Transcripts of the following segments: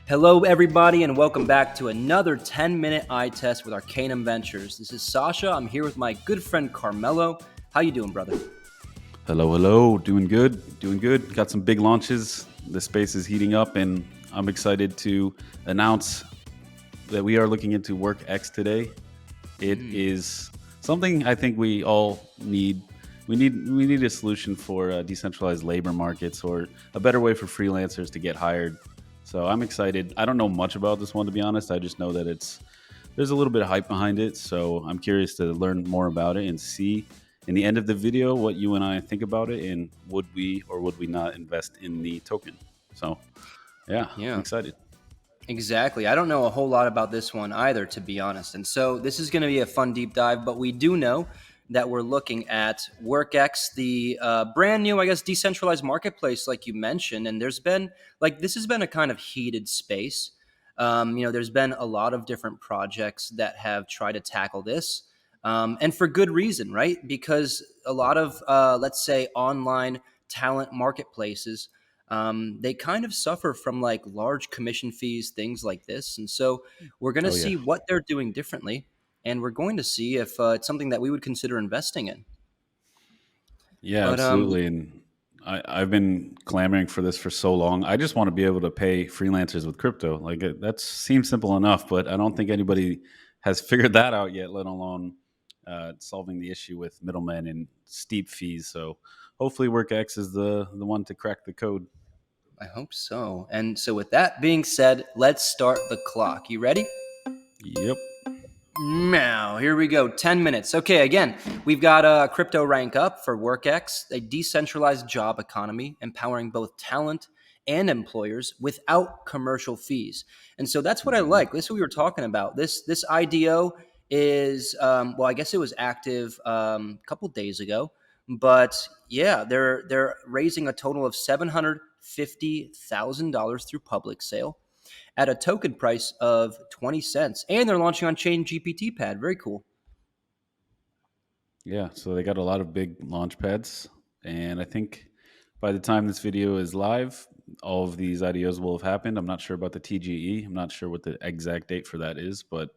Hello, everybody, and welcome back to another 10-minute eye test with Arcanum Ventures. This is Sasha. I'm here with my good friend Carmelo. How you doing, brother? Hello, hello. Doing good. Doing good. Got some big launches. The space is heating up, and I'm excited to announce that we are looking into WorkX today. It is something I think we all need. We need a solution for decentralized labor markets or a better way for freelancers to get hired. So I'm excited. I don't know much about this one, to be honest. I just know that there's a little bit of hype behind it. So I'm curious to learn more about it and see in the end of the video what you and I think about it, and would we or would we not invest in the token. So yeah, I'm Yeah, excited. exactly. I don't know a whole lot about this one either, to be honest. And so this is going to be a fun deep dive, but we do know that we're looking at WorkX, the brand new, I guess, decentralized marketplace, like you mentioned. And there's been, this has been a kind of heated space. There's been a lot of different projects that have tried to tackle this. And for good reason, right? Because a lot of, let's say, online talent marketplaces, they kind of suffer from like large commission fees, things like this. And so we're going to Oh yeah. see what they're doing differently. And we're going to see if it's something that we would consider investing in. Yeah, But absolutely. And I've been clamoring for this for so long. I just want to be able to pay freelancers with crypto. That seems simple enough, but I don't think anybody has figured that out yet, let alone solving the issue with middlemen and steep fees. So hopefully WorkX is the one to crack the code. I hope so. And so, with that being said, let's start the clock. You ready? Yep. Now, here we go. 10 minutes. Okay, again, we've got a crypto rank up for WorkX, a decentralized job economy, empowering both talent and employers without commercial fees. And so that's what I Mhm. like. This is what we were talking about. This IDO is, I guess it was active a couple days ago, but yeah, they're raising a total of $750,000 through public sale at a token price of 20 cents. And they're launching on Chain GPT Pad. Very cool. Yeah, so they got a lot of big launch pads, and I think by the time this video is live, all of these IDOs will have happened. I'm not sure about the TGE. I'm not sure what the exact date for that is, but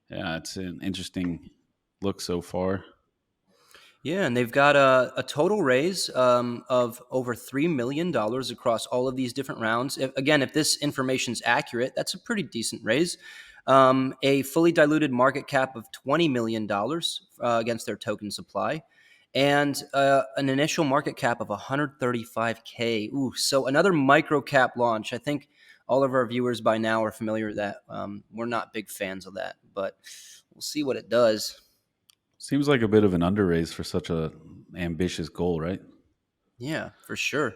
yeah, it's an interesting look so far. Yeah, and they've got a total raise of over $3 million across all of these different rounds. If this information is accurate, that's a pretty decent raise. A fully diluted market cap of $20 million against their token supply, and an initial market cap of 135K. Ooh, so another micro cap launch. I think all of our viewers by now are familiar with that. We're not big fans of that, but we'll see what it does. Seems like a bit of an underraise for such a ambitious goal, right? Yeah, for sure.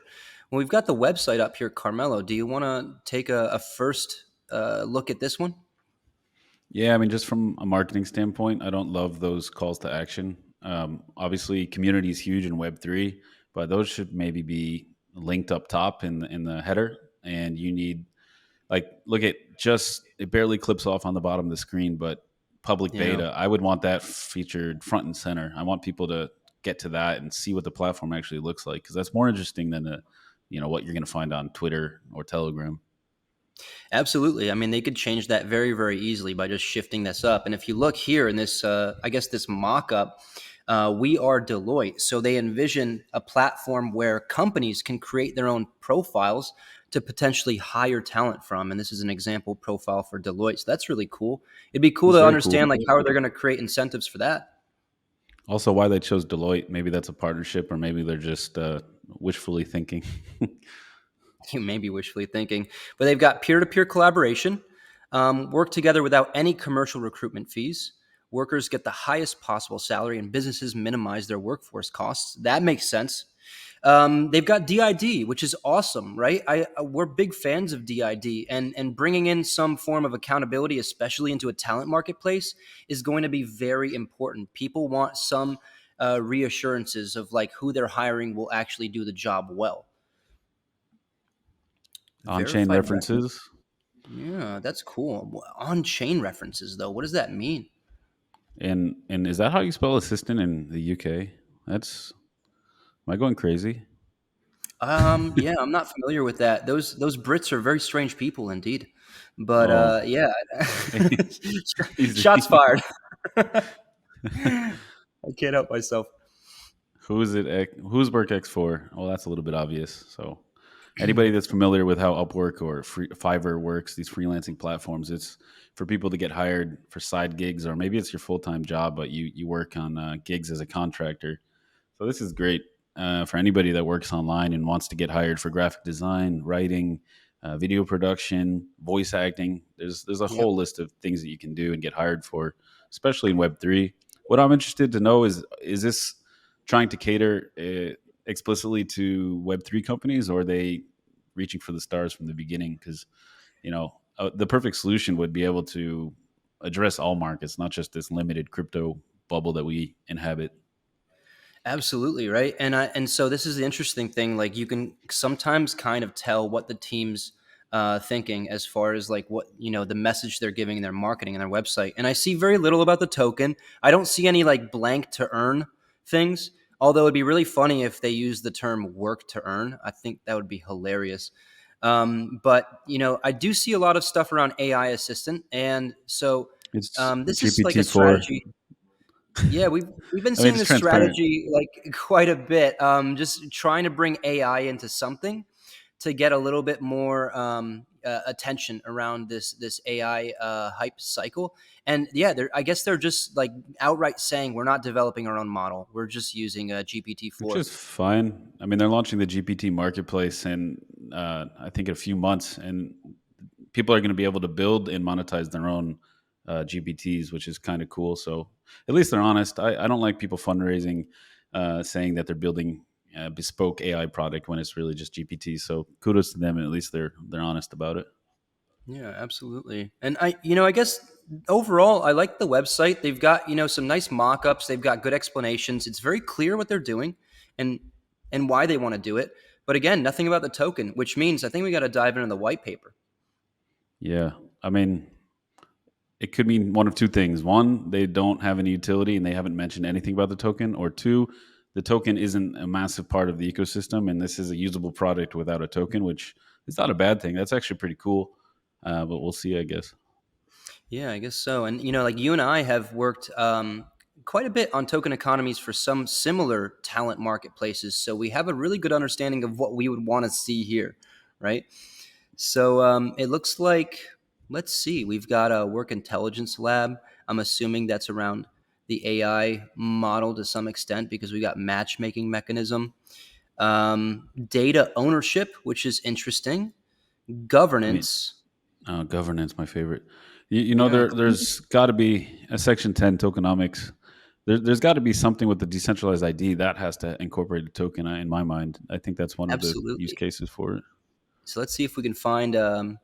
Well, we've got the website up here, Carmelo. Do you want to take a first look at this one? Yeah, I mean, just from a marketing standpoint, I don't love those calls to action. Obviously, community is huge in Web3, but those should maybe be linked up top in the header. And you need look at just it barely clips off on the bottom of the screen, but public Yeah, beta, I would want that featured front and center. I want people to get to that and see what the platform actually looks like, because that's more interesting than what you're going to find on Twitter or Telegram. absolutely. I mean, they could change that very, very easily by just shifting this up. And if you look here in this, I guess this mock-up, we are Deloitte. So they envision a platform where companies can create their own profiles to potentially hire talent from. And this is an example profile for Deloitte. So that's really cool. It'd be cool It's to very cool. understand like how are they going to create incentives for that. Also, why they chose Deloitte? Maybe that's a partnership, or maybe they're just wishfully thinking. You may be wishfully thinking, but they've got peer-to-peer collaboration, work together without any commercial recruitment fees. Workers get the highest possible salary, and businesses minimize their workforce costs. That makes sense. They've got DID, which is awesome, right? We're big fans of DID, and bringing in some form of accountability, especially into a talent marketplace, is going to be very important. People want some reassurances of like who they're hiring will actually do the job well. On-chain Verified reference. references. Yeah, that's cool. On-chain references, though, what does that mean? And is that how you spell assistant in the UK? That's Am I going crazy? Yeah, I'm not familiar with that. Those Brits are very strange people indeed. But Oh, yeah, shots easy. fired. I can't help myself. Who is it? Who's WorkX for? Well, that's a little bit obvious. So, anybody that's familiar with how Upwork or Fiverr works, these freelancing platforms, it's for people to get hired for side gigs, or maybe it's your full time job, but you work on gigs as a contractor. So this is great for anybody that works online and wants to get hired for graphic design, writing, video production, voice acting. There's a Yep. whole list of things that you can do and get hired for, especially in Web3. What I'm interested to know is this trying to cater explicitly to Web3 companies, or are they reaching for the stars from the beginning? Because the perfect solution would be able to address all markets, not just this limited crypto bubble that we inhabit. Absolutely, right? And so this is the interesting thing. Like you can sometimes kind of tell what the team's thinking as far as like what the message they're giving in their marketing and their website. And I see very little about the token. I don't see any like blank to earn things. Although it'd be really funny if they use the term work to earn. I think that would be hilarious. But I do see a lot of stuff around AI assistant, and so It's this is like a GPT-4. strategy. Yeah, we've been I mean, seeing it's this transparent. strategy like quite a bit. Just trying to bring AI into something to get a little bit more attention around this AI hype cycle. And yeah, I guess they're just like outright saying we're not developing our own model. We're just using GPT Which four. is fine. I mean, they're launching the GPT marketplace in, I think, a few months, and people are going to be able to build and monetize their own GPTs, which is kind of cool. So at least they're honest. I don't like people fundraising, saying that they're building a bespoke AI product when it's really just GPT. So kudos to them, and at least they're honest about it. Yeah, absolutely. And I guess overall, I like the website. They've got, some nice mock-ups. They've got good explanations. It's very clear what they're doing and why they want to do it. But again, nothing about the token, which means I think we got to dive into the white paper. Yeah, I mean, it could mean one of two things. One, they don't have any utility and they haven't mentioned anything about the token. Or two, the token isn't a massive part of the ecosystem and this is a usable product without a token, which is not a bad thing. That's actually pretty cool. But we'll see, I guess. Yeah, I guess so. And like you and I have worked quite a bit on token economies for some similar talent marketplaces, so we have a really good understanding of what we would want to see here, right? So it looks like, let's see, we've got a work intelligence lab. I'm assuming that's around the AI model to some extent because we got matchmaking mechanism, data ownership, which is interesting, I mean, governance. governance, my favorite. You know, Yeah, there's got to be a Section 10 tokenomics. There's got to be something with the decentralized ID that has to incorporate a token, in my mind. I think that's one of the use absolutely. cases for it. So let's see if we can find.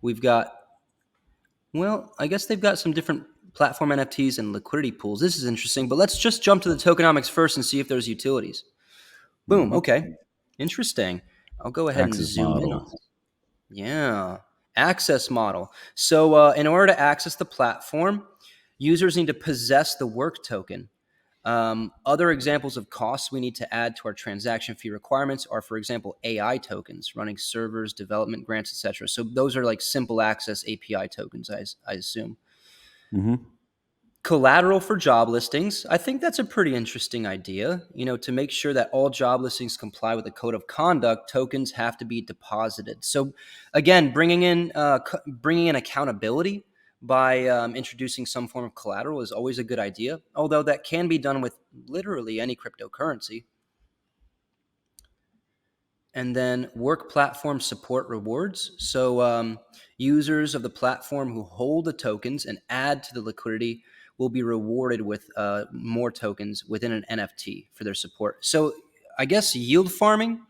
We've got. Well, I guess they've got some different platform NFTs and liquidity pools. This is interesting, but let's just jump to the tokenomics first and see if there's utilities. Boom. Hmm. Okay. Interesting. I'll go ahead and Access zoom in on model. this. Yeah. Access model. So, in order to access the platform, users need to possess the work token. Other examples of costs we need to add to our transaction fee requirements are, for example, AI tokens, running servers, development grants, etc. So those are like simple access API tokens, I assume. Hmm. Collateral for job listings. I think that's a pretty interesting idea. To make sure that all job listings comply with the code of conduct, tokens have to be deposited. So, again, bringing in accountability by introducing some form of collateral is always a good idea. Although that can be done with literally any cryptocurrency. And then work platform support rewards. So users of the platform who hold the tokens and add to the liquidity will be rewarded with more tokens within an NFT for their support. So I guess yield farming,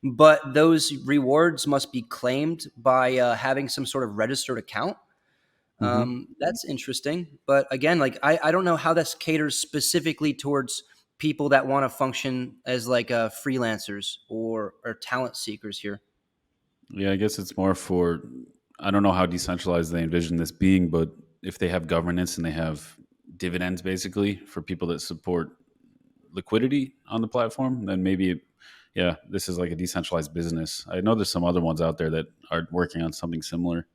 but those rewards must be claimed by having some sort of registered account. Hmm. That's interesting. But again, like I don't know how this caters specifically towards people that want to function as like freelancers or talent seekers here. Yeah, I guess it's more for, I don't know how decentralized they envision this being, but if they have governance and they have dividends basically for people that support liquidity on the platform, then maybe yeah, this is like a decentralized business. I know there's some other ones out there that are working on something similar. And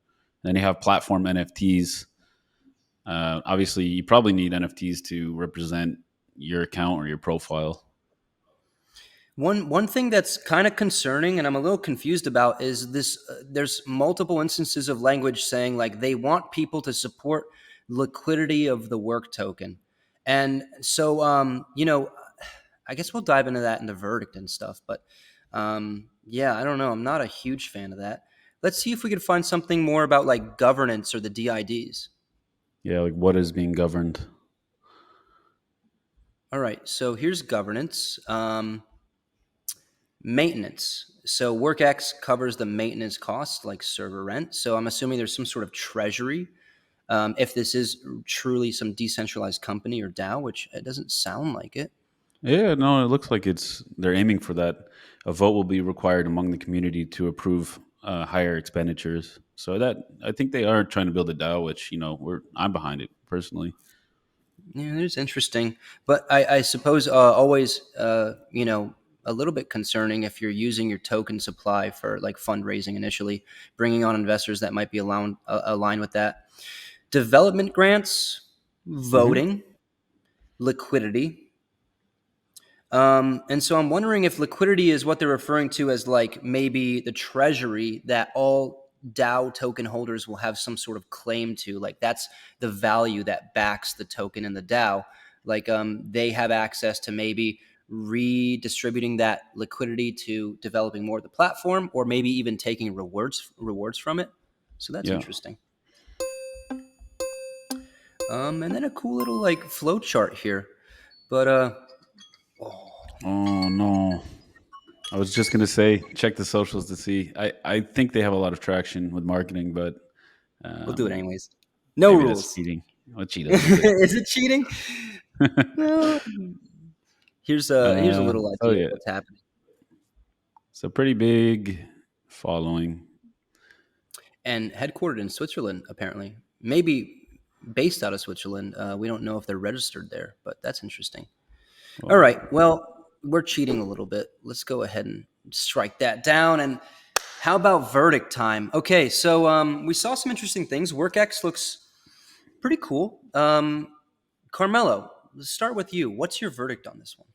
then you have platform NFTs. Obviously, you probably need NFTs to represent your account or your profile. One thing that's kind of concerning, and I'm a little confused about, is this. There's multiple instances of language saying like they want people to support liquidity of the work token, and so I guess we'll dive into that in the verdict and stuff. But yeah, I don't know. I'm not a huge fan of that. Let's see if we could find something more about like governance or the DIDs. Yeah, like what is being governed. All right, so here's governance. Maintenance. So WorkX covers the maintenance costs like server rent. So I'm assuming there's some sort of treasury. If this is truly some decentralized company or DAO, which it doesn't sound like it. Yeah, no, it looks like it's they're aiming for that. A vote will be required among the community to approve higher expenditures. So that I think they are trying to build a DAO, which I'm behind it personally. Yeah, it's interesting, but I suppose always a little bit concerning if you're using your token supply for like fundraising initially, bringing on investors that might be aligned with that. Development grants, Hmm. voting, liquidity. And so I'm wondering if liquidity is what they're referring to as like maybe the treasury that all DAO token holders will have some sort of claim to. Like that's the value that backs the token in the DAO. Like they have access to maybe redistributing that liquidity to developing more of the platform, or maybe even taking rewards from it. So that's Yeah. interesting. And then a cool little like flow chart here. But Oh no. I was just gonna say check the socials to see. I think they have a lot of traction with marketing, but we'll do it um, anyways. No maybe that's rules. cheating. I'll cheat a little bit. Is it cheating? No. Here's a little So idea of yeah, what's happening. it's a pretty big following. And headquartered in Switzerland, apparently. Maybe based out of Switzerland. We don't know if they're registered there, but that's interesting. All Well, right. Well, we're cheating a little bit. Let's go ahead and strike that down. And how about verdict time? Okay, so we saw some interesting things. WorkX looks pretty cool. Carmelo, let's start with you. What's your verdict on this one?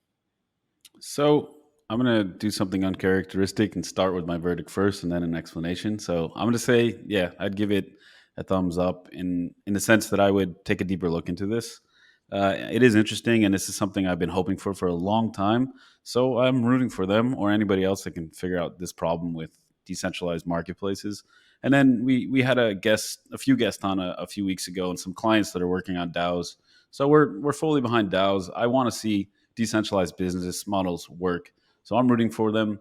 so I'm gonna do something uncharacteristic and start with my verdict first, and then an explanation. So I'm gonna say, yeah, I'd give it a thumbs up in the sense that I would take a deeper look into this. It is interesting, and this is something I've been hoping for a long time. So I'm rooting for them or anybody else that can figure out this problem with decentralized marketplaces. And then we had a few guests on a few weeks ago, and some clients that are working on DAOs. So we're fully behind DAOs. I want to see decentralized business models work. So I'm rooting for them.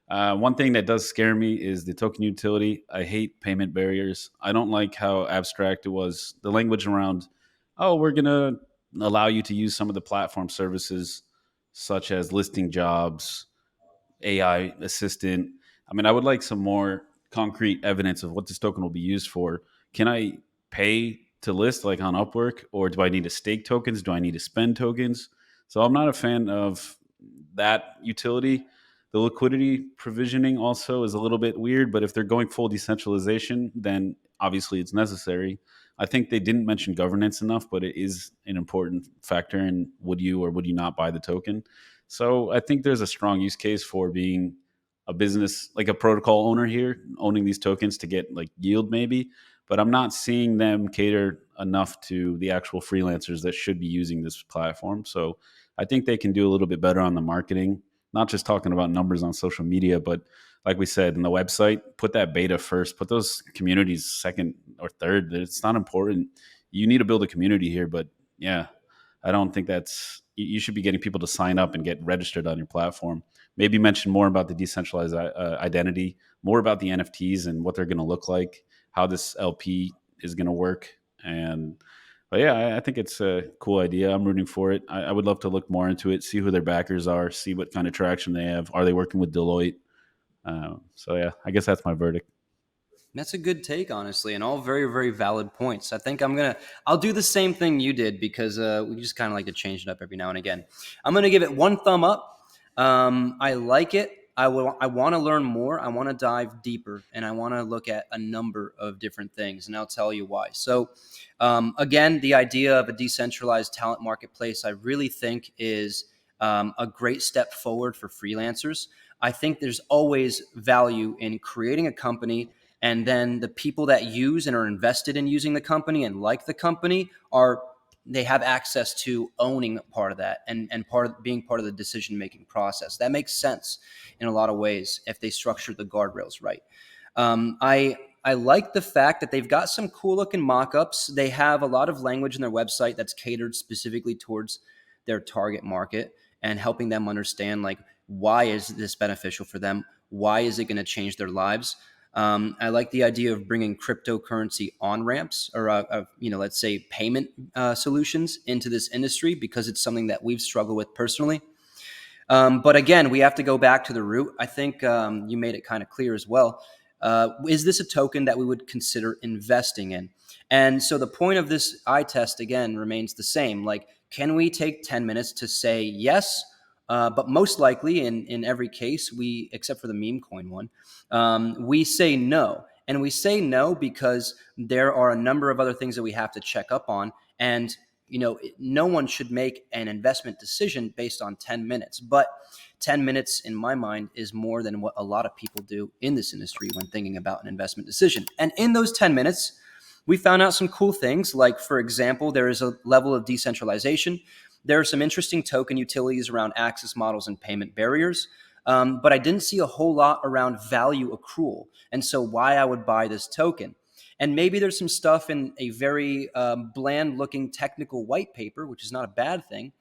One thing that does scare me is the token utility. I hate payment barriers. I don't like how abstract it was. The language around, oh, we're going to allow you to use some of the platform services, such as listing jobs, AI assistant. I mean, I would like some more concrete evidence of what this token will be used for. Can I pay to list like on Upwork, or do I need to stake tokens? Do I need to spend tokens? So I'm not a fan of that utility. The liquidity provisioning also is a little bit weird, but if they're going full decentralization, then obviously it's necessary. I think they didn't mention governance enough, but it is an important factor in would you or would you not buy the token. So I think there's a strong use case for being a business, like a protocol owner here, owning these tokens to get like yield maybe. But I'm not seeing them cater enough to the actual freelancers that should be using this platform. So I think they can do a little bit better on the marketing, not just talking about numbers on social media, but like we said in the website, put that beta first, put those communities second or third. It's not important. You need to build a community here, but yeah, I don't think that's you should be getting people to sign up and get registered on your platform. Maybe mention more about the decentralized identity, more about the NFTs and what they're going to look like, how this LP is going to work, and but yeah, I think it's a cool idea. I'm rooting for it. I would love to look more into it, see who their backers are, see what kind of traction they have. Are they working with Deloitte? So yeah, I guess that's my verdict. That's a good take, honestly, and all very, very valid points. I think I'll do the same thing you did because we just kind of like to change it up every now and again. I'm gonna give it one thumb up. I like it. I want to learn more. I want to dive deeper, and I want to look at a number of different things, and I'll tell you why. So, again, the idea of a decentralized talent marketplace, I really think is a great step forward for freelancers. I think there's always value in creating a company, and then the people that use and are invested in using the company and like the company are they have access to owning part of that and part of being part of the decision making process. That makes sense in a lot of ways if they structure the guardrails right. I like the fact that they've got some cool looking mock-ups. They have a lot of language in their website that's catered specifically towards their target market and helping them understand like why is this beneficial for them? Why is it going to change their lives? I like the idea of bringing cryptocurrency on ramps or, let's say payment solutions into this industry because it's something that we've struggled with personally. But again, we have to go back to the root. I think you made it kind of clear as well. Is this a token that we would consider investing in? And so the point of this eye test again remains the same. Like, can we take 10 minutes to say yes? But most likely, in every case, except for the meme coin one, we say no. And we say no because there are a number of other things that we have to check up on. And no one should make an investment decision based on 10 minutes. But 10 minutes, in my mind, is more than what a lot of people do in this industry when thinking about an investment decision. And in those 10 minutes, we found out some cool things. Like, for example, there is a level of decentralization. There are some interesting token utilities around access models and payment barriers. But I didn't see a whole lot around value accrual. And so why I would buy this token. And maybe there's some stuff in a very bland looking technical white paper, which is not a bad thing,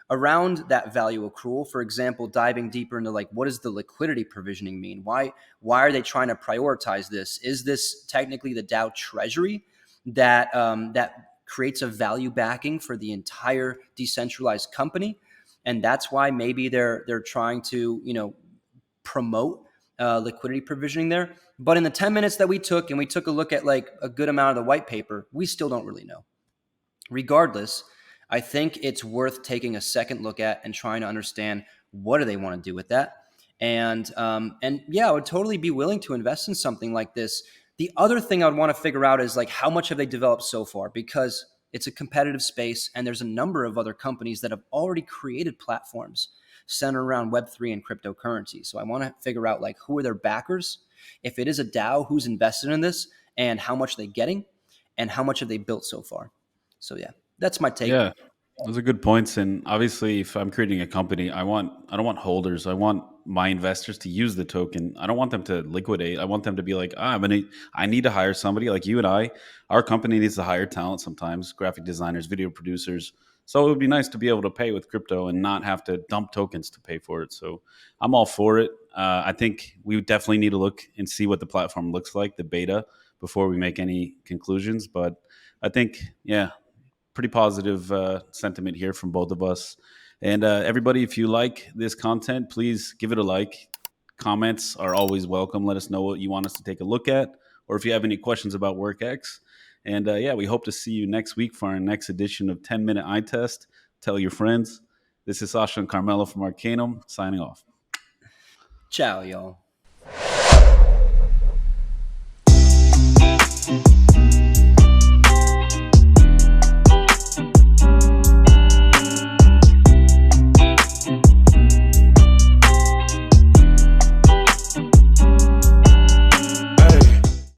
around that value accrual. For example, diving deeper into like, what does the liquidity provisioning mean? Why are they trying to prioritize this? Is this technically the DAO treasury that creates a value backing for the entire decentralized company? And that's why maybe they're trying to promote liquidity provisioning there. But in the 10 minutes that we took, and we took a look at like a good amount of the white paper, we still don't really know. Regardless, I think it's worth taking a second look at and trying to understand what do they want to do with that. And yeah, I would totally be willing to invest in something like this. The other thing I'd want to figure out is like how much have they developed so far, because it's a competitive space and there's a number of other companies that have already created platforms centered around Web3 and cryptocurrency. So I want to figure out like who are their backers, if it is a DAO, who's invested in this, and how much they're getting, and how much have they built so far. So yeah, that's my take. Yeah, those are good points. And obviously, if I'm creating a company, I don't want holders. I want my investors to use the token. I don't want them to liquidate. I want them to be like, I need to hire somebody like you and I. Our company needs to hire talent sometimes, graphic designers, video producers. So it would be nice to be able to pay with crypto and not have to dump tokens to pay for it. So I'm all for it. I think we definitely need to look and see what the platform looks like, the beta, before we make any conclusions. But I think, yeah, pretty positive sentiment here from both of us. And everybody, if you like this content, please give it a like. Comments are always welcome. Let us know what you want us to take a look at, or if you have any questions about WorkX. And yeah, we hope to see you next week for our next edition of 10-Minute Eye Test. Tell your friends. This is Sasha and Carmelo from Arcanum signing off. Ciao, y'all.